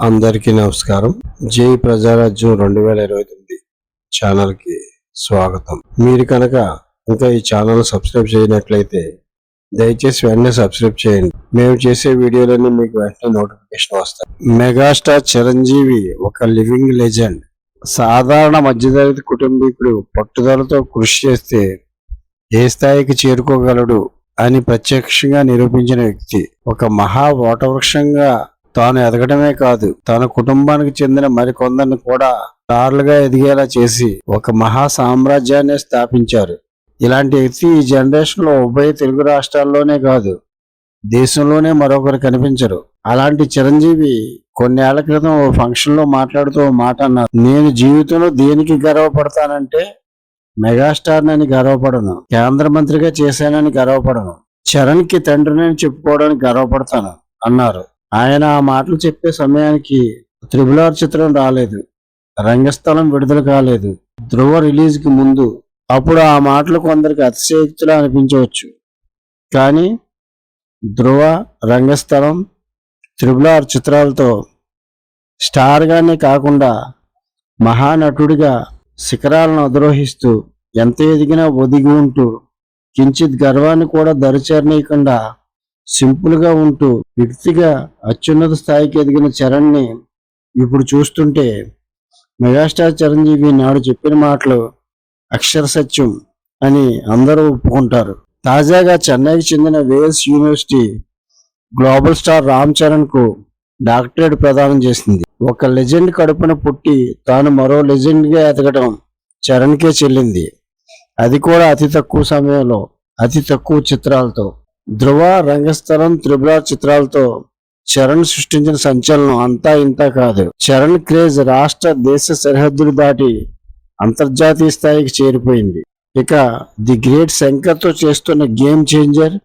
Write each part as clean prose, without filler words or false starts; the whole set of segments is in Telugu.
అందరికీ నమస్కారం. జై ప్రజారాజ్యం 2029 ఛానల్కి స్వాగతం. మీరు కనుక ఇంకా ఈ ఛానల్ సబ్స్క్రైబ్ చేయనట్లయితే దయచేసి వెంటనే సబ్స్క్రైబ్ చేయండి. మేము చేసే వీడియోలన్నీ మీకు వెంటనే నోటిఫికేషన్ వస్తాయి. మెగాస్టార్ చిరంజీవి ఒక లివింగ్ లెజెండ్. సాధారణ మధ్యతరగతి కుటుంబీకుడు పట్టుదలతో కృషి చేస్తే ఏ స్థాయికి చేరుకోగలడు అని ప్రత్యక్షంగా నిరూపించిన వ్యక్తి. ఒక మహా వటవృక్షంగా తాను ఎదగడమే కాదు, తన కుటుంబానికి చెందిన మరికొందరిని కూడా స్టార్లుగా ఎదిగేలా చేసి ఒక మహా సామ్రాజ్యాన్ని స్థాపించారు. ఇలాంటి వ్యక్తి ఈ జనరేషన్ లో ఉభయ తెలుగు రాష్ట్రాల్లోనే కాదు, దేశంలోనే మరొకరు కనిపించరు. అలాంటి చిరంజీవి కొన్నేళ్ల క్రితం ఓ ఫంక్షన్ లో మాట్లాడుతూ ఓ మాట అన్నారు. నేను జీవితంలో దేనికి గర్వపడతానంటే మెగాస్టార్ అని గర్వపడను, కేంద్ర మంత్రిగా చేశానని గర్వపడను, చరణ్ కి తండ్రిని చెప్పుకోవడానికి గర్వపడతాను అన్నారు. ఆయన ఆ మాటలు చెప్పే సమయానికి RRR చిత్రం రాలేదు, రంగస్థలం విడుదల కాలేదు, ధ్రువ రిలీజ్ కి ముందు. అప్పుడు ఆ మాటలు కొందరికి అతిశయోక్తిలా అనిపించవచ్చు. కానీ ధ్రువ, రంగస్థలం, RRR చిత్రాలతో స్టార్ గానే కాకుండా మహానటుడిగా శిఖరాలను అధిరోహిస్తూ ఎంత ఎదిగినా ఒదిగి ఉంటూ కించిత్ గర్వాన్ని కూడా దరిచేరనీయకుండా సింపుల్ గా ఉంటూ వ్యక్తిగా అత్యున్నత స్థాయికి ఎదిగిన చరణ్ ని ఇప్పుడు చూస్తుంటే మెగాస్టార్ చిరంజీవి నాడు చెప్పిన మాటలు అక్షర సత్యం అని అందరూ ఒప్పుకుంటారు. తాజాగా చెన్నైకి చెందిన Vels university global star Ram Charan కు డాక్టరేట్ ప్రదానం చేసింది. ఒక లెజెండ్ కడుపున పుట్టి తాను మరో లెజెండ్ గా ఎదగడం చరణ్ కే చెల్లింది. అది కూడా అతి తక్కువ సమయంలో, అతి తక్కువ చిత్రాలతో. ధ్రువ, రంగస్థలం, RRR చిత్రాలతో చరణ్ సృష్టించిన సంచలనం అంతా ఇంతా కాదు. చరణ్ క్రేజ్ రాష్ట్ర దేశ సరిహద్దులు దాటి అంతర్జాతీయ స్థాయికి చేరిపోయింది. ఇక ది గ్రేట్ శంకర్ తో చేస్తున్న గేమ్ చేంజర్,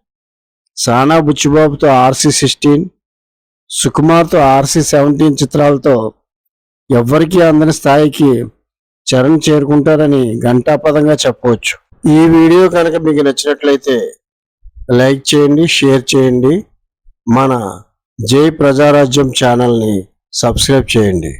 సానా బుచ్చిబాబుతో RC16, సుకుమార్ తో RC17 చిత్రాలతో ఎవ్వరికీ అందని స్థాయికి చరణ్ చేరుకుంటారని ఘంటాపదంగా చెప్పవచ్చు. ఈ వీడియో కనుక మీకు నచ్చినట్లయితే లైక్ చేయండి, షేర్ చేయండి. మన జై ప్రజారాజ్యం ఛానల్ని సబ్స్క్రైబ్ చేయండి.